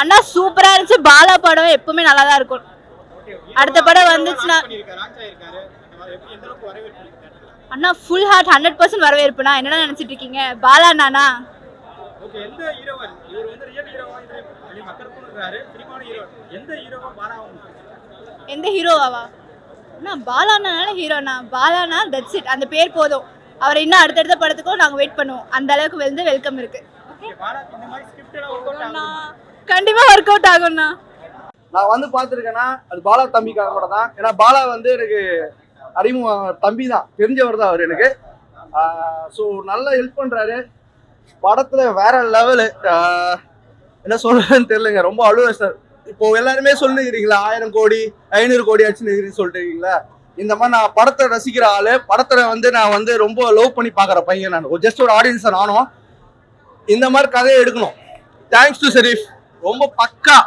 அண்ணா சூப்பரா இருந்துச்சு. பாலா படம் எப்பவுமே நல்லா தான் இருக்கும். அடுத்த படம் வந்துச்சுன்னா அண்ணா ஃபுல் ஹார்ட் 100% வரவேற்புண்ணா. என்னடா நினைச்சிட்டு இருக்கீங்க? பாலா அண்ணா எந்த ஹீரோவாவா அண்ணா? பாலா அண்ணால ஹீரோண்ணா. பாலாண்ணா தட்ஸ் இட். அந்த பேர் போதும். அவரை இன்னும் அடுத்தடுத்த படத்துக்கும் நாங்கள் வெயிட் பண்ணுவோம். அந்த அளவுக்கு வந்து வெல்கம் இருக்கு. கண்டிப்பா ஒர்க் அவுட் ஆகும்ண்ணா. நான் வந்து பார்த்துருக்கேன்னா அது பாலா தம்பிக்காக கூட தான். ஏன்னா பாலா வந்து எனக்கு அறிமுகம் தம்பி தான், தெரிஞ்சவர் தான் அவர் எனக்கு. ஸோ நல்லா ஹெல்ப் பண்ணுறாரு படத்தில். வேற லெவலு. என்ன சொல்றதுன்னு தெரியலங்க. ரொம்ப அழுவேன் சார். இப்போ எல்லாருமே சொல்லுகிறீங்களா 1000 கோடி 500 கோடி ஆச்சுன்னு சொல்லிட்டு இந்த மாதிரி நான் படத்தை ரசிக்கிற ஆளு. படத்தை வந்து நான் வந்து ரொம்ப லவ் பண்ணி பார்க்குற பையன். நான் ஜஸ்ட் ஒரு ஆடியன்ஸை நானும் இந்த மாதிரி கதையை எடுக்கணும். Thanks to Sharif. ரொம்ப பக்கா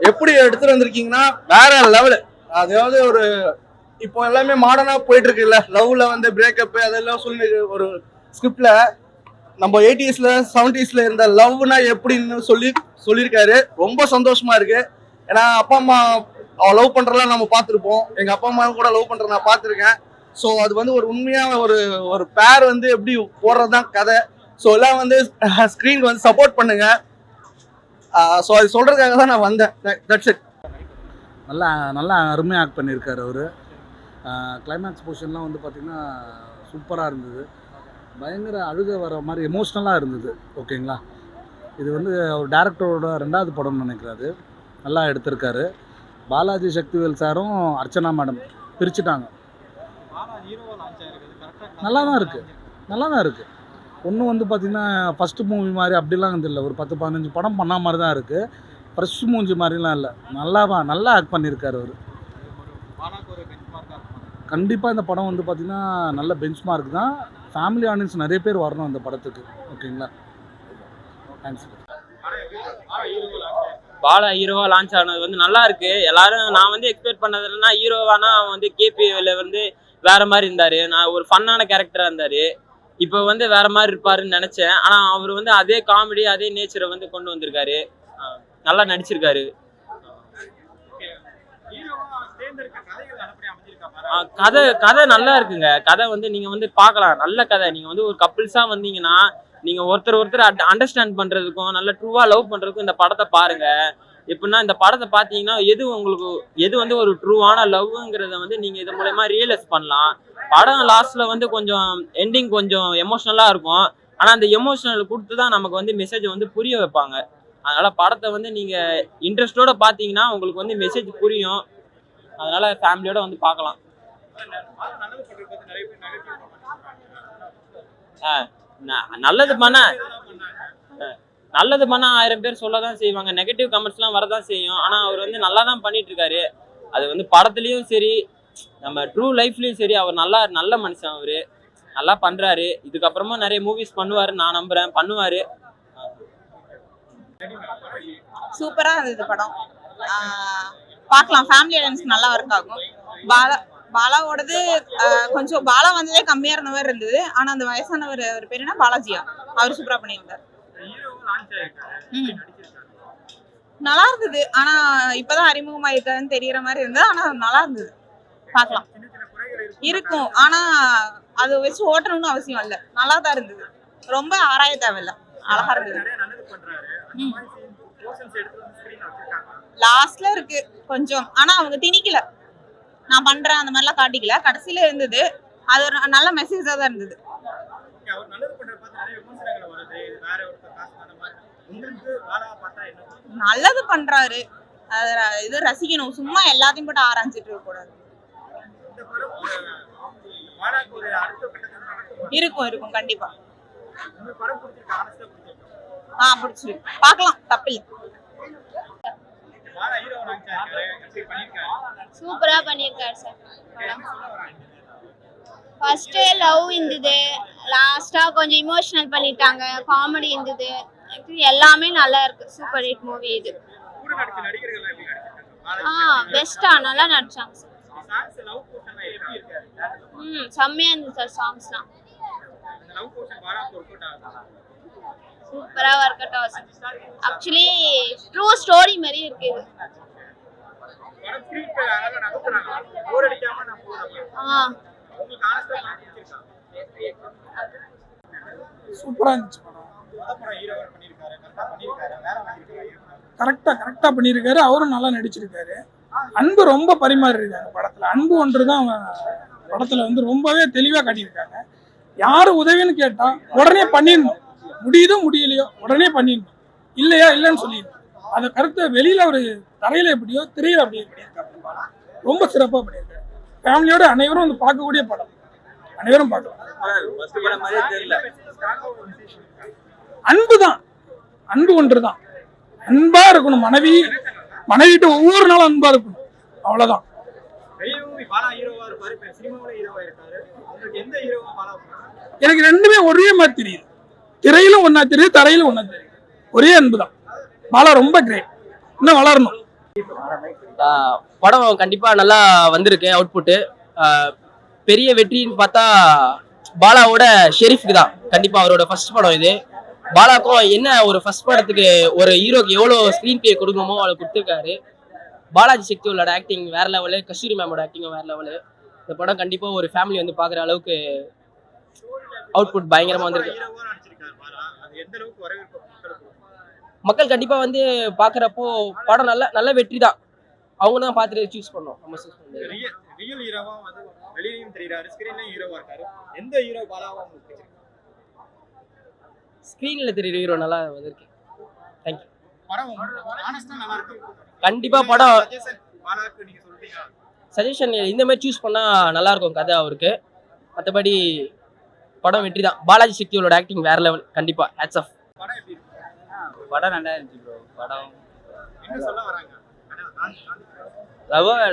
எப்படி எடுத்துட்டு வந்திருக்கீங்கன்னா வேற லெவலு. அதாவது ஒரு இப்போ எல்லாமே மாடர்னா போயிட்டு இருக்குல்ல, லவ்ல வந்து பிரேக்கப் அதெல்லாம் சொல்லி ஒரு ஸ்கிரிப்ட்ல நம்ம 80ஸ்ல 70ஸ்ல இருந்த லவ்னா எப்படின்னு சொல்லியிருக்காரு. ரொம்ப சந்தோஷமா இருக்கு. ஏன்னா அப்பா அம்மா லவ் பண்றதெல்லாம் நம்ம பார்த்துருப்போம். எங்க அப்பா அம்மா கூட லவ் பண்றத நான் பார்த்துருக்கேன். ஸோ அது வந்து ஒரு உண்மையா ஒரு பேர் வந்து எப்படி போடுறதுதான் கதை. ஸோ எல்லாம் வந்து ஸ்க்ரீனுக்கு வந்து சப்போர்ட் பண்ணுங்க. ஸோ அது சொல்றதுக்காக தான் நான் வந்தேன். That's it. நல்லா அருமையாக ஆக்ட் பண்ணியிருக்காரு அவர். கிளைமேக்ஸ் போர்ஷன்லாம் வந்து பார்த்திங்கன்னா சூப்பராக இருந்தது. பயங்கர அழுக வர மாதிரி எமோஷ்னலாக இருந்தது. ஓகேங்களா? இது வந்து ஒரு டேரக்டரோட 2வது படம்னு நினைக்கிறாரு. நல்லா எடுத்திருக்காரு. பாலாஜி சக்திவேல் சாரும் அர்ச்சனா மேடம் பிரிச்சுட்டாங்க. நல்லா தான் இருக்குது. ஒன்றும் வந்து பார்த்திங்கன்னா ஃபஸ்ட்டு மூவி மாதிரி அப்படிலாம் இல்லை. ஒரு 10-15 படம் பண்ண மாதிரி தான் இருக்குது. ஃப்ரெஷ் மூஞ்சி மாதிரிலாம் இல்லை. நல்லா ஆக்ட் பண்ணியிருக்காரு அவர். கண்டிப்பாக இந்த படம் வந்து பார்த்திங்கன்னா நல்ல பெஞ்ச் மார்க் தான். ஃபேமிலி ஆடியன்ஸ் நிறைய பேர் வரணும் அந்த படத்துக்கு. ஓகேங்களா? தேங்க்ஸ். பாலா ஹீரோவா லான்ச் ஆனது வந்து நல்லா இருக்கு. எல்லாரும் நான் வந்து எக்ஸ்பெக்ட் பண்ணதுன்னா ஹீரோவானா அவன் வந்து கேபிஎல்ல வந்து வேற மாதிரி இருந்தாரு. நான் ஒரு ஃபன்னான கேரக்டரா இருந்தாரு. இப்போ வந்து வேற மாதிரி இருப்பாருன்னு நினைச்சேன். ஆனா அவர் வந்து அதே காமெடி அதே நேச்சரை வந்து கொண்டு வந்திருக்காரு. நல்லா நடிச்சிருக்காரு. கதை நல்லா இருக்குங்க. கதை வந்து நீங்க வந்து பார்க்கலாம். நல்ல கதை. நீங்க வந்து ஒரு கப்பிள்ஸா வந்தீங்கன்னா நீங்க ஒருத்தர் அண்டர்ஸ்டாண்ட் பண்றதுக்கும் நல்ல ட்ரூவா லவ் பண்றதுக்கும் இந்த படத்தை பாருங்க. எப்படின்னா இந்த படத்தை பார்த்தீங்கன்னா எது வந்து ஒரு ட்ரூவான லவ்ங்கிறத வந்து நீங்க இது மூலமா ரியலைஸ் பண்ணலாம். படம் லாஸ்ட்ல வந்து கொஞ்சம் எண்டிங் கொஞ்சம் எமோஷனலா இருக்கும். ஆனா அந்த எமோஷனல் கொடுத்து தான் நமக்கு வந்து மெசேஜ் வந்து புரிய வைப்பாங்க. அதனால படத்தை வந்து நீங்க இன்ட்ரெஸ்டோட பார்த்தீங்கன்னா உங்களுக்கு வந்து மெசேஜ் புரியும். அதனால ஃபேமிலியோட வந்து பார்க்கலாம். நல்லது பண்ணா 1000 பேர் சொல்லதான் செய்வாங்க. நெகட்டிவ் கமெண்ட்ஸ்லாம் வரதான் செய்யும். ஆனா அவர் வந்து நல்லா தான் பண்ணிட்டு இருக்காரு. அது வந்து படத்துலயும் சரி நம்ம ட்ரூ லைஃப்லயும் சரி அவர் நல்ல மனுஷன். அவரு நல்லா பண்றாரு. இதுக்கப்புறமா நிறைய மூவிஸ் பண்ணுவாரு நான் நம்புறேன். பண்ணுவாரு. சூப்பரா இருந்தது படம். பார்க்கலாம். ஃபேமிலி ஆடியன்ஸ் நல்லா ஒர்க் ஆகும். பாலாவோடது கொஞ்சம் பாலா வந்ததே கம்மியா இருந்த மாதிரி இருந்தது. ஆனா அந்த வயசானவர் அவர் பேர் என்ன பாலாஜியா, அவர் சூப்பரா பண்ணியிருந்தார். நல்லா இருந்தது. ஆனா இப்பதான் அறிமுகமாயிருக்காருன்னு தெரியற மாதிரி இருந்தது. ஆனா நல்லா இருந்தது. பார்க்கலாம். இருக்கும். ஆனா அதை வச்சு ஓட்டணும்னு அவசியம் இல்லை. நல்லா தான் இருந்தது. ரொம்ப ஆராய தேவையில்லை. அழகா இருந்தது. லாஸ்ட்ல இருக்கு கொஞ்சம். ஆனா அவங்க திணிக்கல. நான் பண்றேன் அந்த மாதிரிலாம் காட்டிக்கல. கடைசியில இருந்தது. அது ஒரு நல்ல மெசேஜா தான் இருந்தது. நல்லது பண்றாரு. இது ரசிக்கணும். சும்மா எல்லாத்தையும் போட்டு ஆராய்ச்சிட்டு இருக்க கூடாது. இருக்கும் கண்டிப்பா. பிடிச்சிருக்கு. பார்க்கலாம். தப்பில்லை. சூப்பரா பண்ணியிருக்காரு சார். ஃபர்ஸ்ட் லவ் இருந்தது. லாஸ்டா கொஞ்சம் இமோஷனல் பண்ணிட்டாங்க. காமெடி இருந்தது. எல்லாமே நல்லா இருக்கு. சூப்பர் ஹிட் மூவி இது. பெஸ்டா நல்லா நடிச்சாங்க சார். செம்மையா இருந்தது சார் சாங்ஸ்லாம். சூப்பரா ஒர்க் அவுட் ஆகும். ஆக்சுவலி ட்ரூ ஸ்டோரி மாதிரி இருக்கு இது. சூப்பரா இருந்துச்சு கரெக்டா பண்ணியிருக்காரு. அவரும் நல்லா நடிச்சிருக்காரு. அன்பு ரொம்ப பரிமாறி இருக்காங்க படத்துல. அன்பு ஒன்றுதான் படத்துல வந்து ரொம்பவே தெளிவா காட்டியிருக்காங்க. யாரு உதவின்னு கேட்டா உடனே பண்ணிடணும். முடியுதோ முடியலையோ உடனே பண்ணிடணும். இல்லையா இல்லைன்னு சொல்லிடணும். அந்த கருத்தை வெளியில ஒரு தரையில எப்படியோ திரையில அப்படியே பண்ணியிருக்காங்க. ரொம்ப சிறப்பா பண்ணியிருக்காரு. ஃபேமிலியோட அனைவரும் வந்து பார்க்கக்கூடிய படம். அனைவரும் பார்க்கலாம். அன்புதான், அன்பு ஒன்றுதான். அன்பா இருக்கணும். மனைவிட்டு ஒவ்வொரு நாளும் அன்பா இருக்கணும். அவ்வளவுதான். எனக்கு ரெண்டுமே ஒரே மாதிரி தெரியுது. திரையிலும் ஒன்னா தெரியுது, தரையிலும் ஒன்னா தெரியுது. ஒரே அன்புதான். பாலா ரொம்ப கிரேட். இன்னும் வளரணும். படம் கண்டிப்பா நல்லா வந்திருக்கு. அவுட்புட்டு பெரிய வெற்றின்னு பார்த்தா பாலாவோட ஷெரீஃப்க்கு தான். கண்டிப்பா அவரோட ஃபர்ஸ்ட் படம் இது. பாலாக்கும் என்ன ஒரு ஃபர்ஸ்ட் படத்துக்கு ஒரு ஹீரோக்கு எவ்வளோ ஸ்க்ரீன் பிளே கொடுக்கணுமோ அவளை கொடுத்துருக்காரு. பாலாஜி சக்தியோட ஆக்டிங் வேற லெவலு, கஸ்தூரி மேமோட ஆக்டிங்கும் வேற லெவலு. இந்த படம் கண்டிப்பா ஒரு ஃபேமிலி வந்து பார்க்குற அளவுக்கு அவுட்புட் பயங்கரமா வந்திருக்கு. மக்கள் கண்டிப்பா வந்து பார்க்குறப்போ படம் நல்ல வெற்றி தான். அவங்க தான் பார்த்துட்டு சூஸ் பண்ணோம். நம்ம சூஸ் பண்ணோம். ஸ்க்ரீன்ல தெரியுற ஹீரோ நல்லா வந்திருக்கு. தேங்க்யூ. கண்டிப்பா படம் சஜஷன் இந்த மாதிரி சூஸ் பண்ணா நல்லா இருக்கும் கதை அவருக்கு. மற்றபடி படம் வெற்றி தான். பாலாஜி சக்தியோட ஆக்டிங் வேற லெவல். கண்டிப்பா ஹேட்ஸ் ஆஃப். படம் நல்லா இருந்துச்சு ப்ரோ. படம்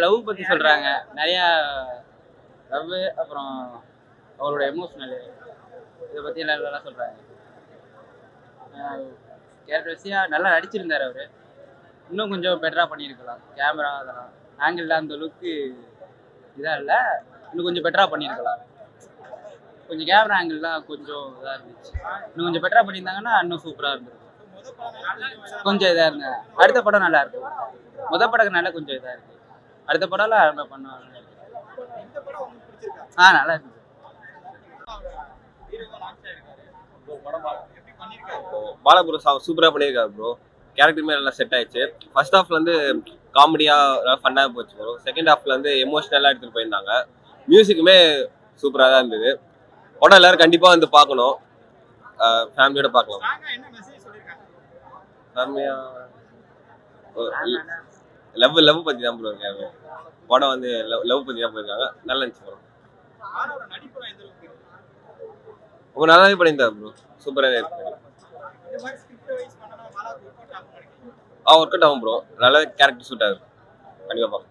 லவ் பத்தி சொல்றாங்க. நிறைய லவ், அப்புறம் அவரோட எமோஷனல் இதை பத்தி எல்லாம் சொல்றாங்க. கேரக்டர்ஸியா நல்லா நடிச்சிருந்தாரு அவரு. இன்னும் கொஞ்சம் பெட்டரா பண்ணியிருக்கலாம். கேமரா அதெல்லாம் ஆங்கிள்லாம் அந்த அளவுக்கு இதா இல்லை. இன்னும் கொஞ்சம் பெட்டரா பண்ணியிருக்கலாம். கொஞ்சம் கேமரா ஆங்கிள்லாம் கொஞ்சம் இதாக இருந்துச்சு. இன்னும் கொஞ்சம் பெட்டரா பண்ணியிருந்தாங்கன்னா இன்னும் சூப்பராக இருந்திருக்கும். கொஞ்சம் இதாக இருந்தேன். அடுத்த படம் நல்லா இருக்கும். படம் நல்லா கொஞ்சம் இதாக இருக்கு. அடுத்த படம்லாம் நல்லா பண்ணுவாங்க. நல்லா இருக்கு. பாலா ப்ரோ சூப்பராக பண்ணியிருக்காரு ப்ரோ. கேரக்டருமே நல்லா செட் ஆயிடுச்சு. ஃபர்ஸ்ட் ஹாஃப்ல வந்து காமெடியாக ஃபன்னாக போச்சு ப்ரோ. செகண்ட் ஹாஃப்ல வந்து எமோஷனலாக எடுத்துகிட்டு போயிருந்தாங்க. மியூசிக்குமே சூப்பராக தான் இருந்தது. படம் எல்லாரும் கண்டிப்பாக வந்து பார்க்கணும். ஃபேமிலியோட பார்க்கலாம். ஃபேமிலியாக லவ் பற்றி தான் ப்ரோ இருக்காங்க. படம் வந்து லவ் பற்றி தான் போயிருக்காங்க. நல்லா இருந்துச்சு ப்ரோ. ரொம்ப நல்லாவே பண்ணியிருந்தாரு ப்ரோ. சூப்பராகவே இருக்கு. ஒர்க் அவுட் ஆகும் ப்ரோ. நல்ல கேரக்டர் சூட் ஆகும். கண்டிப்பாக பார்க்கலாம்.